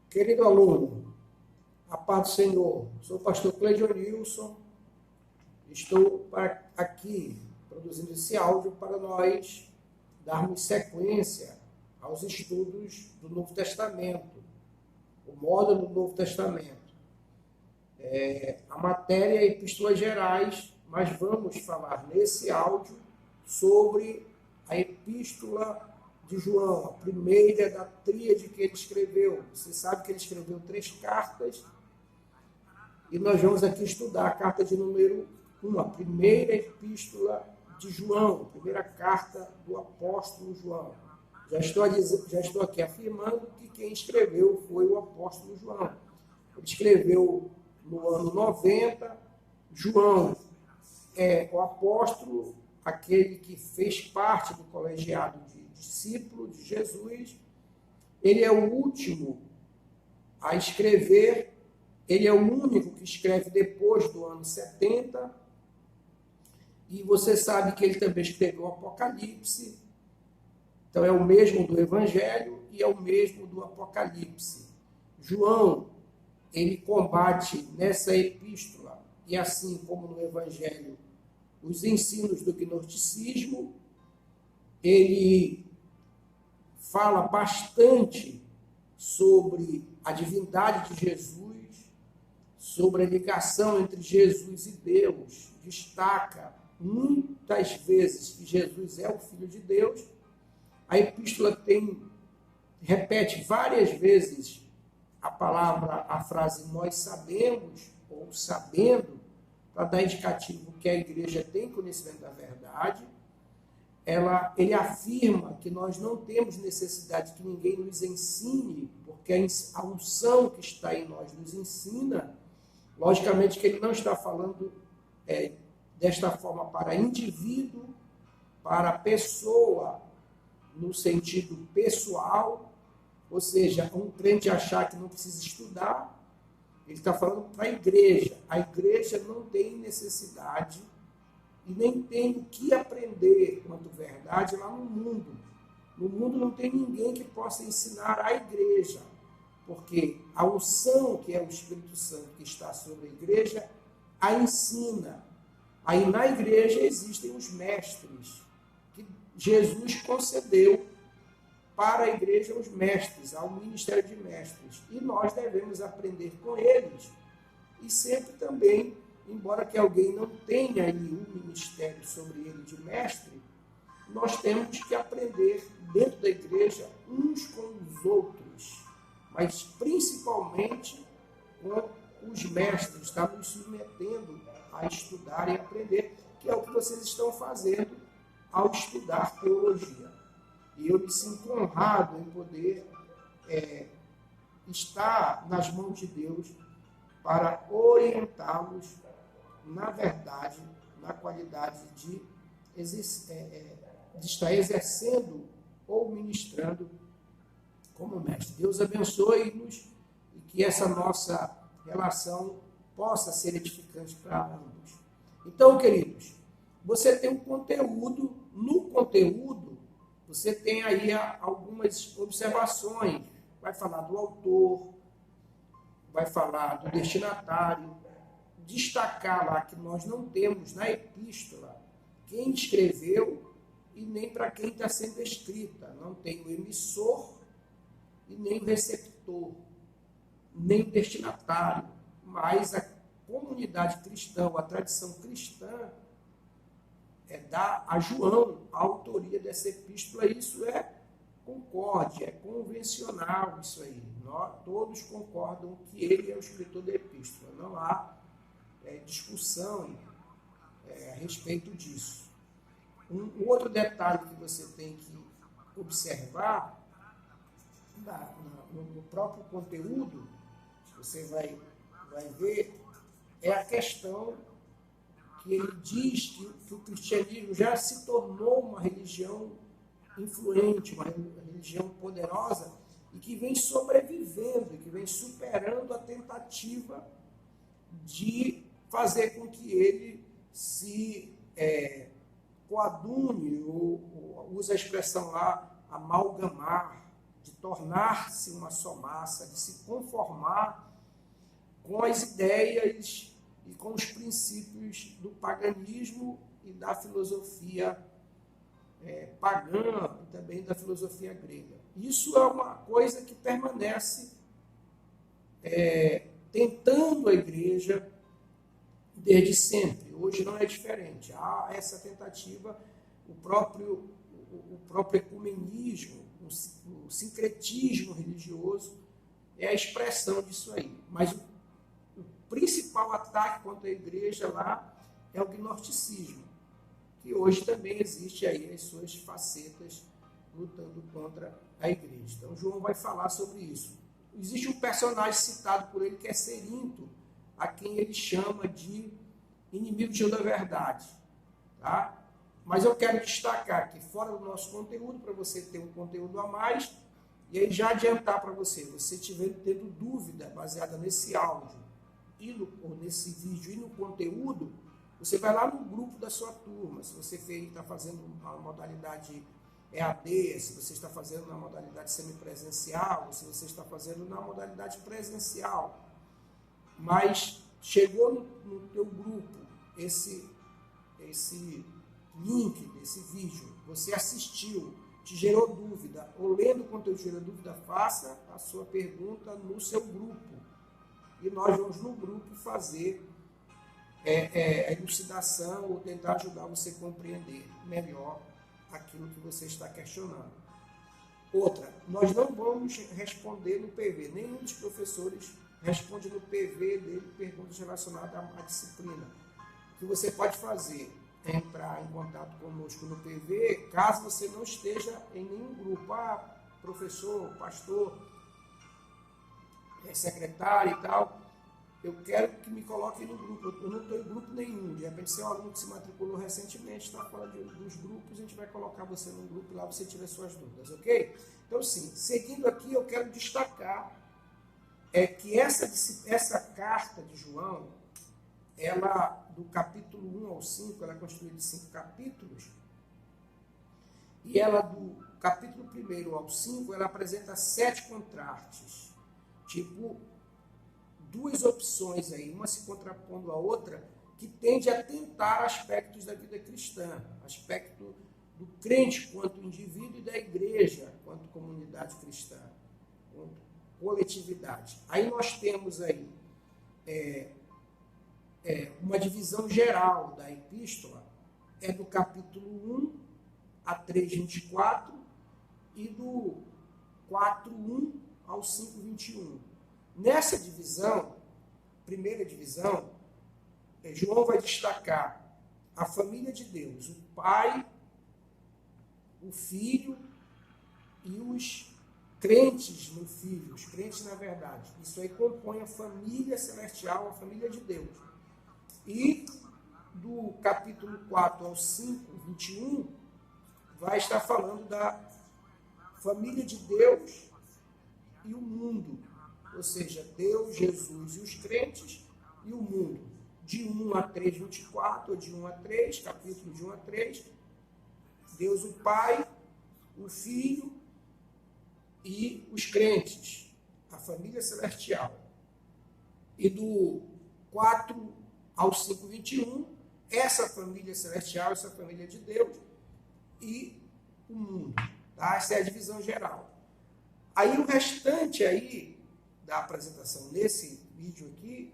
Querido aluno, a paz do Senhor, sou o pastor Cleiton Nilson, estou aqui produzindo esse áudio para nós darmos sequência aos estudos do Novo Testamento, o módulo do Novo Testamento. A matéria é Epístolas Gerais, mas vamos falar nesse áudio sobre a Epístola de João, a primeira da tríade que ele escreveu. Você sabe que ele escreveu 3 cartas, e nós vamos aqui estudar a carta de número 1, a primeira epístola de João, a primeira carta do apóstolo João. Já estou aqui afirmando que quem escreveu foi o apóstolo João. Ele escreveu no ano 90. João é o apóstolo, aquele que fez parte do colegiado de discípulo de Jesus. Ele é o último a escrever, ele é o único que escreve depois do ano 70, e você sabe que ele também escreveu o Apocalipse, então é o mesmo do Evangelho e é o mesmo do Apocalipse. João, ele combate nessa epístola, e assim como no Evangelho, os ensinos do gnosticismo. Ele fala bastante sobre a divindade de Jesus, sobre a ligação entre Jesus e Deus. Destaca muitas vezes que Jesus é o Filho de Deus. A epístola repete várias vezes a frase nós sabemos, ou sabendo, para dar indicativo que a igreja tem conhecimento da verdade. Ele afirma que nós não temos necessidade que ninguém nos ensine, porque a unção que está em nós nos ensina. Logicamente que ele não está falando desta forma para indivíduo, para pessoa, no sentido pessoal, ou seja, um crente achar que não precisa estudar. Ele está falando para a igreja. A igreja não tem necessidade e nem tem o que aprender quanto verdade lá no mundo. No mundo não tem ninguém que possa ensinar a igreja, porque a unção, que é o Espírito Santo que está sobre a igreja, a ensina. Aí na igreja existem os mestres, que Jesus concedeu para a igreja os mestres, ao ministério de mestres. E nós devemos aprender com eles. E sempre também, embora que alguém não tenha aí um ministério sobre ele de mestre, nós temos que aprender dentro da igreja uns com os outros, mas principalmente com os mestres. Estamos nos submetendo a estudar e aprender, que é o que vocês estão fazendo ao estudar teologia. E eu me sinto honrado em poder estar nas mãos de Deus para orientá-los na verdade, na qualidade de estar exercendo ou ministrando como mestre. Deus abençoe-nos e que essa nossa relação possa ser edificante para ambos. Então, queridos, você tem um conteúdo. No conteúdo, você tem aí algumas observações. Vai falar do autor, vai falar do destinatário, destacar lá que nós não temos na epístola quem escreveu e nem para quem está sendo escrita. Não tem o emissor e nem o receptor, nem o destinatário, mas a comunidade cristã, a tradição cristã, dá a João a autoria dessa epístola. Isso concorde, é convencional isso aí. Todos concordam que ele é o escritor da epístola. Não há discussão a respeito disso. Um outro detalhe que você tem que observar no próprio conteúdo, você vai ver, é a questão que ele diz que o cristianismo já se tornou uma religião influente, uma religião poderosa, e que vem sobrevivendo, que vem superando a tentativa de fazer com que ele se coadune, ou usa a expressão lá, amalgamar, de tornar-se uma só massa, de se conformar com as ideias e com os princípios do paganismo e da filosofia pagã e também da filosofia grega. Isso é uma coisa que permanece tentando a igreja desde sempre. Hoje não é diferente. Há essa tentativa, o próprio ecumenismo, o sincretismo religioso é a expressão disso aí. Mas o principal ataque contra a igreja lá é o gnosticismo, que hoje também existe aí as suas facetas lutando contra a igreja. Então, João vai falar sobre isso. Existe um personagem citado por ele que é Cerinto, a quem ele chama de inimigo de toda a verdade. Tá? Mas eu quero destacar que fora do nosso conteúdo, para você ter um conteúdo a mais, e aí já adiantar para você estiver tendo dúvida baseada nesse áudio, ou nesse vídeo e no conteúdo, você vai lá no grupo da sua turma. Se você está fazendo uma modalidade EAD, se você está fazendo na modalidade semipresencial, se você está fazendo na modalidade presencial. Mas chegou no teu grupo esse link desse vídeo, você assistiu, te gerou dúvida, ou lendo o conteúdo gerou dúvida, faça a sua pergunta no seu grupo. E nós vamos no grupo fazer a elucidação ou tentar ajudar você a compreender melhor aquilo que você está questionando. Outra, nós não vamos responder no PV, nenhum dos professores responde no PV dele perguntas relacionadas à disciplina. O que você pode fazer é entrar em contato conosco no PV, caso você não esteja em nenhum grupo. Professor, pastor, secretário e tal, eu quero que me coloquem no grupo. Eu não estou em grupo nenhum. De repente, você é um aluno que se matriculou recentemente, está fora dos grupos, a gente vai colocar você no grupo e lá você tira suas dúvidas, ok? Então, sim, seguindo aqui, eu quero destacar que essa carta de João, ela, do capítulo 1 ao 5, ela é construída de 5 capítulos, e ela, do capítulo 1 ao 5, ela apresenta 7 contrastes, tipo, duas opções aí, uma se contrapondo à outra, que tende a tentar aspectos da vida cristã, aspecto do crente quanto indivíduo e da igreja quanto comunidade cristã, quanto coletividade. Aí nós temos aí uma divisão geral da epístola, do capítulo 1 a 3:24 e do 4:1 ao 5:21. Nessa divisão, primeira divisão, João vai destacar a família de Deus, o Pai, o Filho e os crentes no Filho, os crentes na verdade. Isso aí compõe a família celestial, a família de Deus. E do capítulo 4 ao 5:21, vai estar falando da família de Deus e o mundo. Ou seja, Deus, Jesus e os crentes e o mundo. De 1 a 3:24, ou de 1 a 3, capítulo de 1 a 3, Deus o Pai, o Filho e os crentes, a família celestial. E do 4 ao 5:21, essa família celestial, essa família de Deus e o mundo. Tá? Essa é a divisão geral. Aí o restante aí da apresentação nesse vídeo aqui,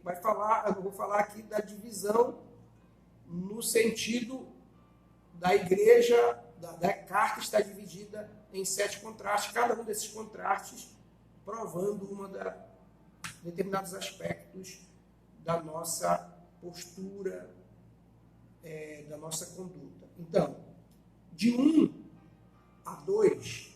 eu vou falar aqui da divisão no sentido da igreja, da carta está dividida em 7 contrastes, cada um desses contrastes provando determinados aspectos da nossa postura, da nossa conduta. Então, de 1 a 2,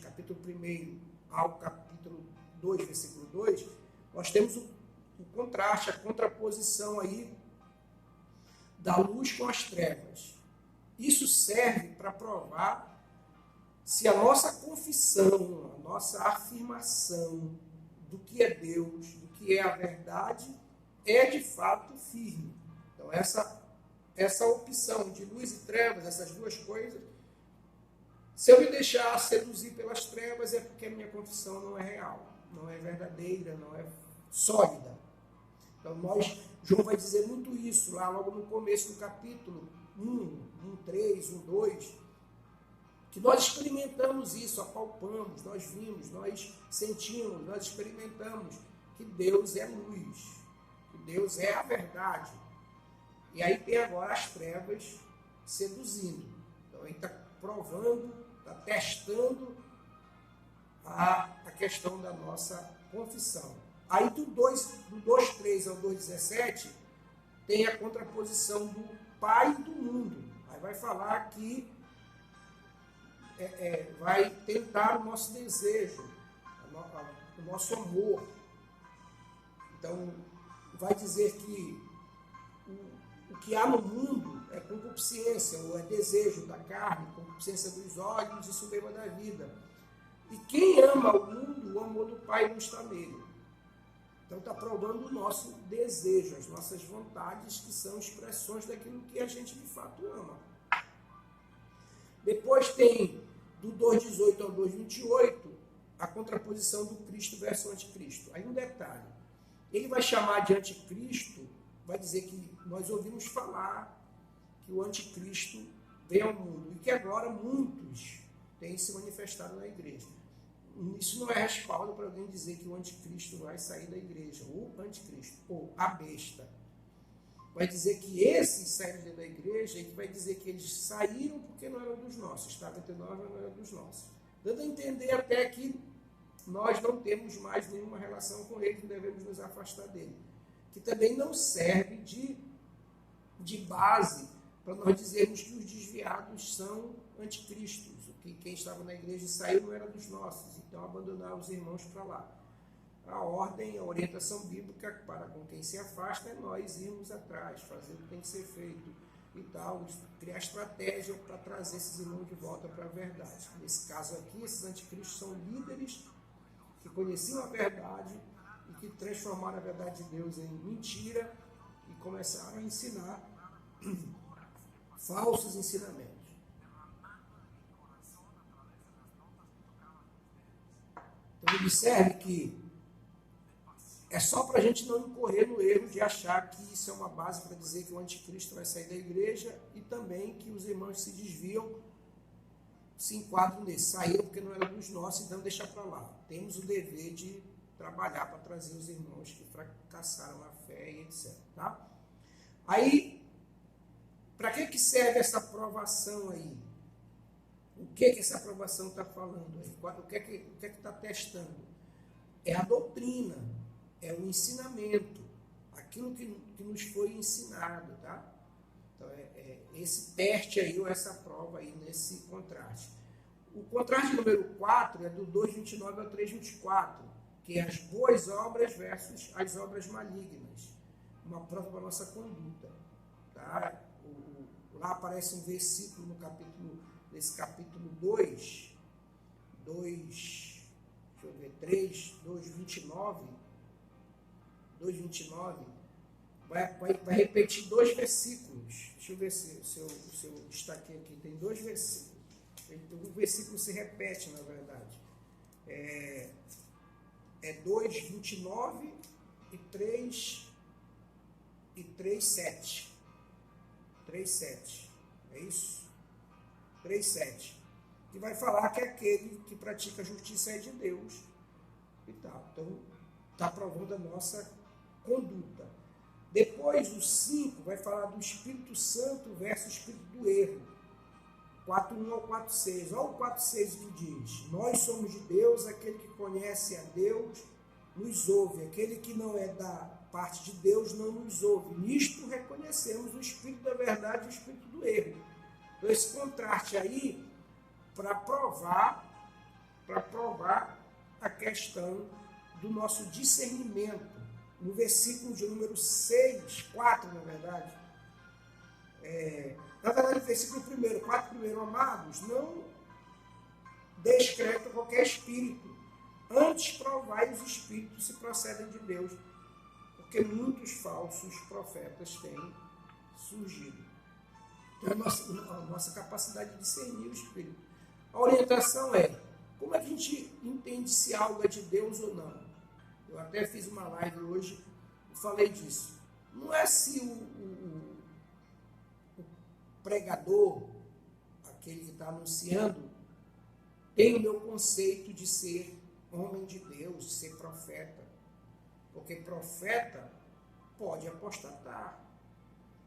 capítulo 1 ao capítulo 2, versículo 2, nós temos o contraste, a contraposição aí da luz com as trevas. Isso serve para provar se a nossa confissão, a nossa afirmação do que é Deus, do que é a verdade, é de fato firme. Então, essa opção de luz e trevas, essas duas coisas, Se eu me deixar seduzir pelas trevas, é porque a minha confissão não é real, não é verdadeira, não é sólida. Então, João vai dizer muito isso lá logo no começo do capítulo 1:3, 1:2, que nós experimentamos isso, apalpamos, nós vimos, nós sentimos, nós experimentamos que Deus é luz, que Deus é a verdade. E aí tem agora as trevas seduzindo. Então, ele está provando, está testando a questão da nossa confissão. Aí do 2:3 ao 2:17 tem a contraposição do pai do mundo. Aí vai falar que vai tentar o nosso desejo, o nosso amor. Então, vai dizer que o que há no mundo é concupiscência, ou é desejo da carne, concupiscência dos olhos e soberba da vida. E quem ama o mundo, o amor do Pai não está nele. Então está provando o nosso desejo, as nossas vontades, que são expressões daquilo que a gente de fato ama. Depois tem, do 2:18 ao 2:28, a contraposição do Cristo versus o anticristo. Aí um detalhe, ele vai chamar de anticristo, vai dizer que nós ouvimos falar que o anticristo vem ao mundo e que agora muitos têm se manifestado na igreja. Isso não é respaldo para alguém dizer que o anticristo vai sair da igreja, o anticristo, ou a besta. Vai dizer que esses saíram da igreja e vai dizer que eles saíram porque não eram dos nossos, estavam entre nós, mas não eram dos nossos. Dando a entender até que nós não temos mais nenhuma relação com ele, que devemos nos afastar dele. Que também não serve de base para nós dizermos que os desviados são anticristos, que quem estava na igreja e saiu não era dos nossos, então abandonar os irmãos para lá. A ordem, a orientação bíblica para com quem se afasta é nós irmos atrás, fazer o que tem que ser feito e tal, criar estratégia para trazer esses irmãos de volta para a verdade. Nesse caso aqui, esses anticristos são líderes que conheciam a verdade e que transformaram a verdade de Deus em mentira e começaram a ensinar falsos ensinamentos. Então, observe que é só para a gente não incorrer no erro de achar que isso é uma base para dizer que o anticristo vai sair da igreja e também que os irmãos se desviam, se enquadram nesse. Saíram porque não eram dos nossos, então deixa para lá. Temos o dever de trabalhar para trazer os irmãos que fracassaram na fé e etc. Tá? Aí, para que serve essa aprovação aí? O que essa aprovação está falando aí? O que está testando? É a doutrina, é o ensinamento, aquilo que nos foi ensinado, tá? Então, esse teste aí, ou essa prova aí, nesse contraste. O contraste número 4 é do 2:29 ao 3:24, que é as boas obras versus as obras malignas. Uma prova para a nossa conduta, tá? Lá aparece um versículo nesse capítulo 2, 2:29, vai repetir dois versículos. Deixa eu ver se eu destaquei aqui. Tem dois versículos. O versículo se repete, na verdade. É 2:29 e 3:7. 3:7. É isso? 3:7. Que vai falar que aquele que pratica a justiça é de Deus. E tal. Então, está provando a nossa conduta. Depois, o 5 vai falar do Espírito Santo versus o Espírito do erro. 4:1 ao 4:6. Olha o 4:6 que diz: nós somos de Deus, aquele que conhece a Deus nos ouve, aquele que não é da parte de Deus não nos ouve. Nisto reconhecemos o Espírito da verdade e o Espírito do erro. Então, esse contraste aí, para provar a questão do nosso discernimento. No versículo de número 4, na verdade, no versículo 4, amados, não descreta qualquer espírito, antes provai os espíritos se procedem de Deus, porque muitos falsos profetas têm surgido. Então, a nossa capacidade de discernir o espírito. A orientação é, como é que a gente entende se algo é de Deus ou não? Eu até fiz uma live hoje e falei disso. Não é se o pregador, aquele que está anunciando, tem o meu conceito de ser homem de Deus, de ser profeta. Porque profeta pode apostatar.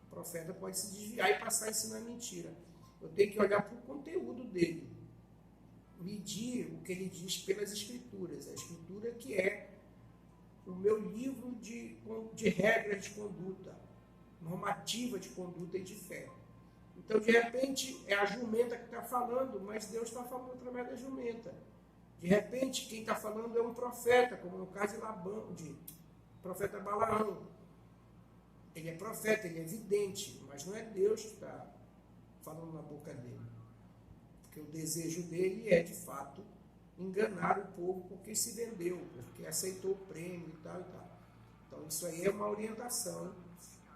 Profeta pode se desviar e passar a ensinar mentira. Eu tenho que olhar para o conteúdo dele. Medir o que ele diz pelas escrituras. A escritura que é o meu livro de regras de conduta, normativa de conduta e de fé. Então, de repente, é a jumenta que está falando, mas Deus está falando através da jumenta. De repente, quem está falando é um profeta, como no caso de Labão, de profeta Balaão. Ele é profeta, ele é vidente, mas não é Deus que está falando na boca dele. Porque o desejo dele é, de fato, enganar o povo porque se vendeu, porque aceitou o prêmio e tal e tal. Então, isso aí é uma orientação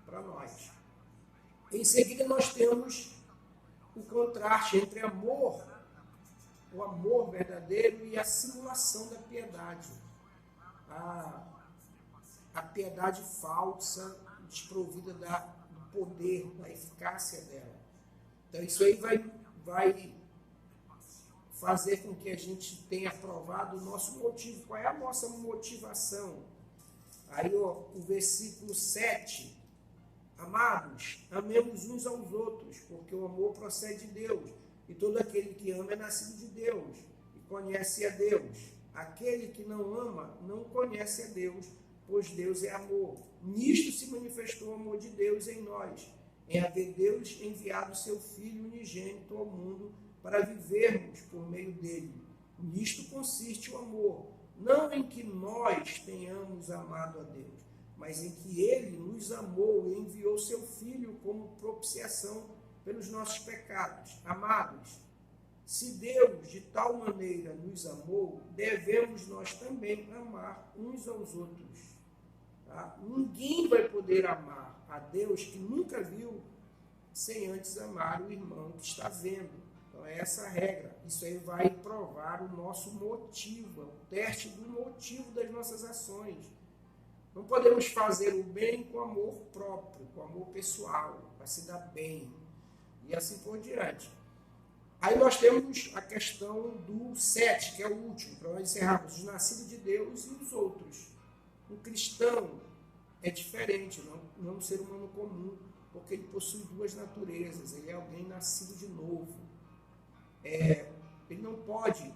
para nós. Em seguida, nós temos o contraste entre amor, o amor verdadeiro e a simulação da piedade. A piedade falsa, desprovida do poder, da eficácia dela. Então, isso aí vai fazer com que a gente tenha provado o nosso motivo. Qual é a nossa motivação? Aí, o versículo 7. Amados, amemos uns aos outros, porque o amor procede de Deus. E todo aquele que ama é nascido de Deus e conhece a Deus. Aquele que não ama não conhece a Deus, pois Deus é amor. Nisto se manifestou o amor de Deus em nós, em haver Deus enviado seu Filho unigênito ao mundo para vivermos por meio dele. Nisto consiste o amor, não em que nós tenhamos amado a Deus, mas em que ele nos amou e enviou seu Filho como propiciação pelos nossos pecados. Amados, se Deus de tal maneira nos amou, devemos nós também amar uns aos outros. Tá? Ninguém vai poder amar a Deus que nunca viu sem antes amar o irmão que está vendo. Então é essa a regra. Isso aí vai provar o nosso motivo, o teste do motivo das nossas ações. Não podemos fazer o bem com amor próprio, com amor pessoal, para se dar bem, e assim por diante. Aí nós temos a questão do 7, que é o último, para nós encerrarmos, os nascidos de Deus e os outros. Um cristão é diferente, não é um ser humano comum, porque ele possui duas naturezas, ele é alguém nascido de novo. Ele não pode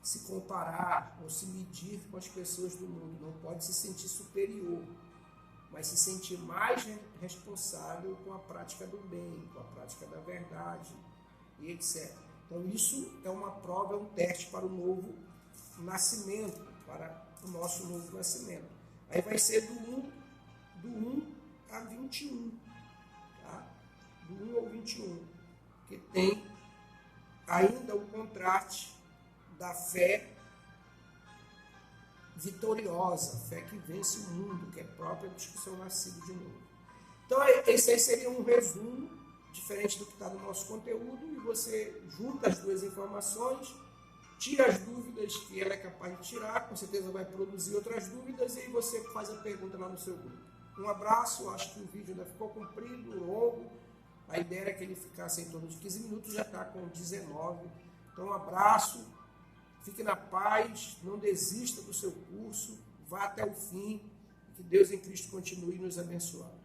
se comparar ou se medir com as pessoas do mundo, não pode se sentir superior, mas se sentir mais responsável com a prática do bem, com a prática da verdade e etc. Então isso é uma prova, é um teste para o novo nascimento, para o nosso novo nascimento. Aí vai ser do 1 a 21, tá? Do 1 ao 21, que tem ainda o contraste da fé vitoriosa, fé que vence o mundo, que é própria dos que são nascidos de novo. Então, esse aí seria um resumo, diferente do que está no nosso conteúdo, e você junta as duas informações, tira as dúvidas que ela é capaz de tirar, com certeza vai produzir outras dúvidas, e aí você faz a pergunta lá no seu grupo. Um abraço, acho que o vídeo ainda ficou comprido, longo, a ideia era que ele ficasse em torno de 15 minutos, já está com 19. Então, um abraço. Fique na paz, não desista do seu curso, vá até o fim, que Deus em Cristo continue nos abençoando.